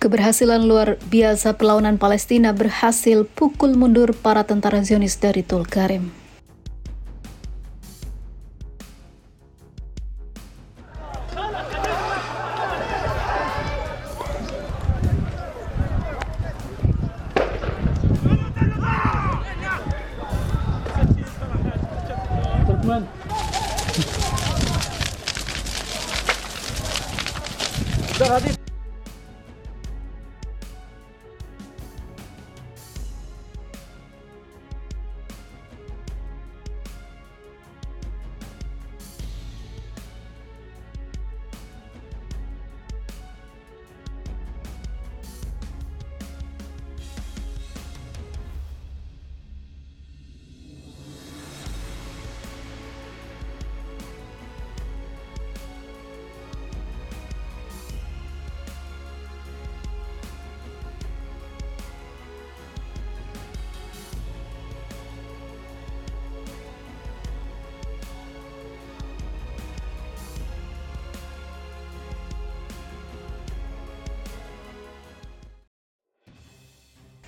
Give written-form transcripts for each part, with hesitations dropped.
Keberhasilan luar biasa perlawanan Palestina berhasil pukul mundur para tentara Zionis dari Tulkarem.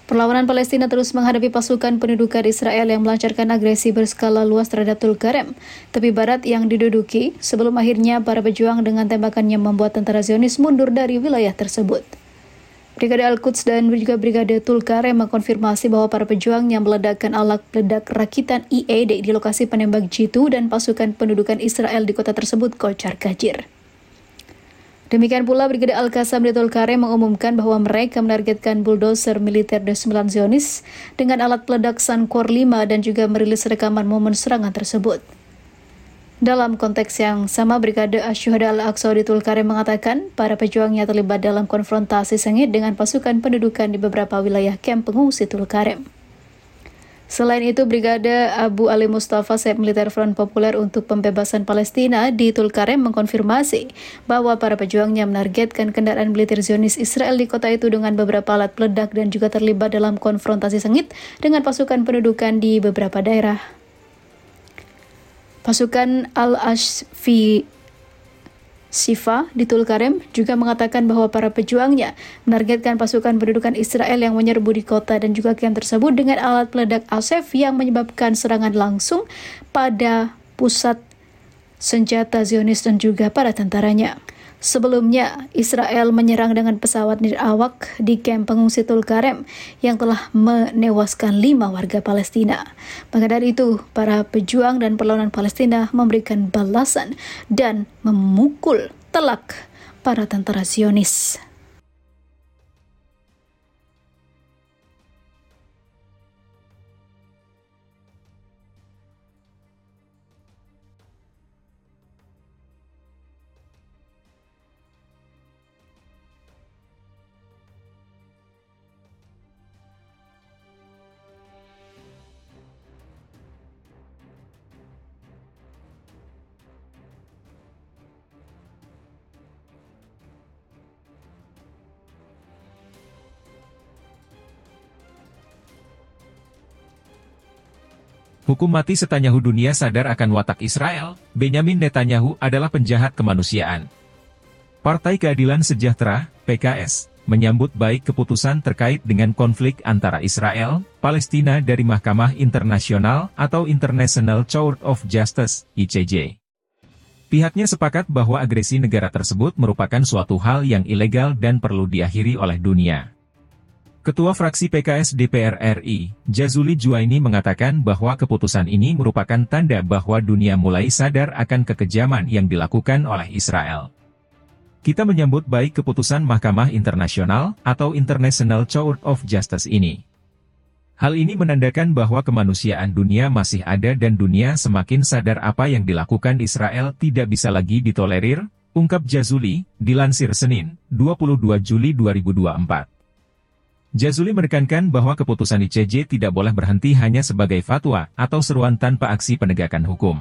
Perlawanan Palestina terus menghadapi pasukan pendudukan Israel yang melancarkan agresi berskala luas terhadap Tulkarem, tepi barat yang diduduki, sebelum akhirnya para pejuang dengan tembakannya membuat tentara Zionis mundur dari wilayah tersebut. Brigade Al-Quds dan juga Brigade Tulkarem mengkonfirmasi bahwa para pejuang yang meledakkan alat peledak rakitan IED di lokasi penembak jitu dan pasukan pendudukan Israel di kota tersebut kocar kacir. Demikian pula Brigade Al-Qassam di Tulkarem mengumumkan bahwa mereka menargetkan bulldozer militer D9 Zionis dengan alat peledak Sankor 5 dan juga merilis rekaman momen serangan tersebut. Dalam konteks yang sama, Brigade Asy-Syuhada Al-Aqsa di Tulkarem mengatakan para pejuangnya terlibat dalam konfrontasi sengit dengan pasukan pendudukan di beberapa wilayah kamp pengungsi Tulkarem. Selain itu, Brigade Abu Ali Mustafa Sayap Militer Front Populer untuk Pembebasan Palestina di Tulkarem mengkonfirmasi bahwa para pejuangnya menargetkan kendaraan militer Zionis Israel di kota itu dengan beberapa alat peledak dan juga terlibat dalam konfrontasi sengit dengan pasukan pendudukan di beberapa daerah. Pasukan Al-Ashfi Sifa di Tulkarem juga mengatakan bahwa para pejuangnya menargetkan pasukan pendudukan Israel yang menyerbu di kota dan juga kamp tersebut dengan alat peledak Asef yang menyebabkan serangan langsung pada pusat senjata Zionis dan juga para tentaranya. Sebelumnya, Israel menyerang dengan pesawat nirawak di kamp pengungsi Tulkarem yang telah menewaskan 5 warga Palestina. Maka dari itu, para pejuang dan perlawanan Palestina memberikan balasan dan memukul telak para tentara Zionis. Hukum mati Netanyahu. Dunia sadar akan watak Israel. Benyamin Netanyahu adalah penjahat kemanusiaan. Partai Keadilan Sejahtera, PKS, menyambut baik keputusan terkait dengan konflik antara Israel, Palestina dari Mahkamah Internasional atau International Court of Justice, ICJ. Pihaknya sepakat bahwa agresi negara tersebut merupakan suatu hal yang ilegal dan perlu diakhiri oleh dunia. Ketua fraksi PKS DPR RI, Jazuli Juwaini mengatakan bahwa keputusan ini merupakan tanda bahwa dunia mulai sadar akan kekejaman yang dilakukan oleh Israel. Kita menyambut baik keputusan Mahkamah Internasional atau International Court of Justice ini. Hal ini menandakan bahwa kemanusiaan dunia masih ada dan dunia semakin sadar apa yang dilakukan Israel tidak bisa lagi ditolerir, ungkap Jazuli, dilansir Senin, 22 Juli 2024. Jazuli menekankan bahwa keputusan ICJ tidak boleh berhenti hanya sebagai fatwa atau seruan tanpa aksi penegakan hukum.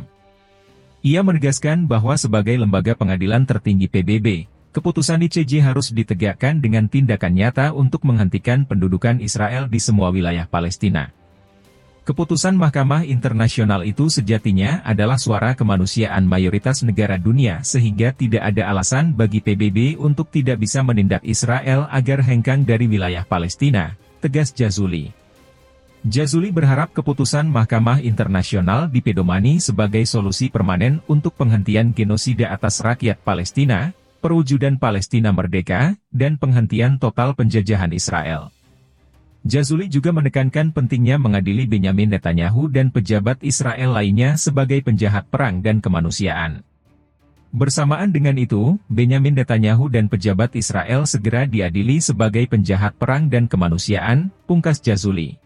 Ia menegaskan bahwa sebagai lembaga pengadilan tertinggi PBB, keputusan ICJ harus ditegakkan dengan tindakan nyata untuk menghentikan pendudukan Israel di semua wilayah Palestina. Keputusan Mahkamah Internasional itu sejatinya adalah suara kemanusiaan mayoritas negara dunia sehingga tidak ada alasan bagi PBB untuk tidak bisa menindak Israel agar hengkang dari wilayah Palestina, tegas Jazuli. Jazuli berharap keputusan Mahkamah Internasional dipedomani sebagai solusi permanen untuk penghentian genosida atas rakyat Palestina, perwujudan Palestina merdeka, dan penghentian total penjajahan Israel. Jazuli juga menekankan pentingnya mengadili Benyamin Netanyahu dan pejabat Israel lainnya sebagai penjahat perang dan kemanusiaan. Bersamaan dengan itu, Benyamin Netanyahu dan pejabat Israel segera diadili sebagai penjahat perang dan kemanusiaan, pungkas Jazuli.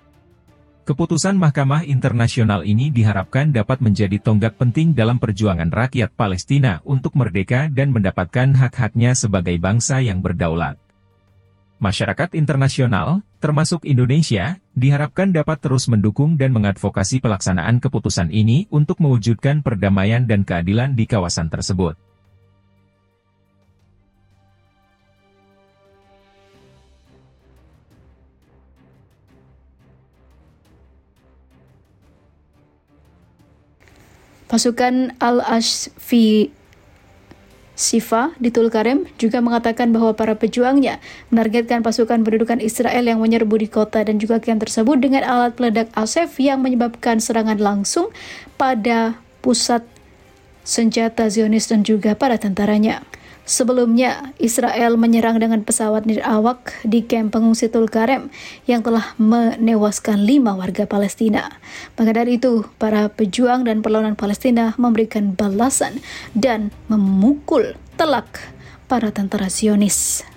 Keputusan Mahkamah Internasional ini diharapkan dapat menjadi tonggak penting dalam perjuangan rakyat Palestina untuk merdeka dan mendapatkan hak-haknya sebagai bangsa yang berdaulat. Masyarakat internasional, termasuk Indonesia, diharapkan dapat terus mendukung dan mengadvokasi pelaksanaan keputusan ini untuk mewujudkan perdamaian dan keadilan di kawasan tersebut. Pasukan Al-Ashfi Shifa di Tulkarem juga mengatakan bahwa para pejuangnya menargetkan pasukan pendudukan Israel yang menyerbu di kota dan juga camp tersebut dengan alat peledak Asef yang menyebabkan serangan langsung pada pusat senjata Zionis dan juga para tentaranya. Sebelumnya, Israel menyerang dengan pesawat nirawak di kamp pengungsi Tulkarem yang telah menewaskan 5 warga Palestina. Maka dari itu, para pejuang dan perlawanan Palestina memberikan balasan dan memukul telak para tentara Zionis.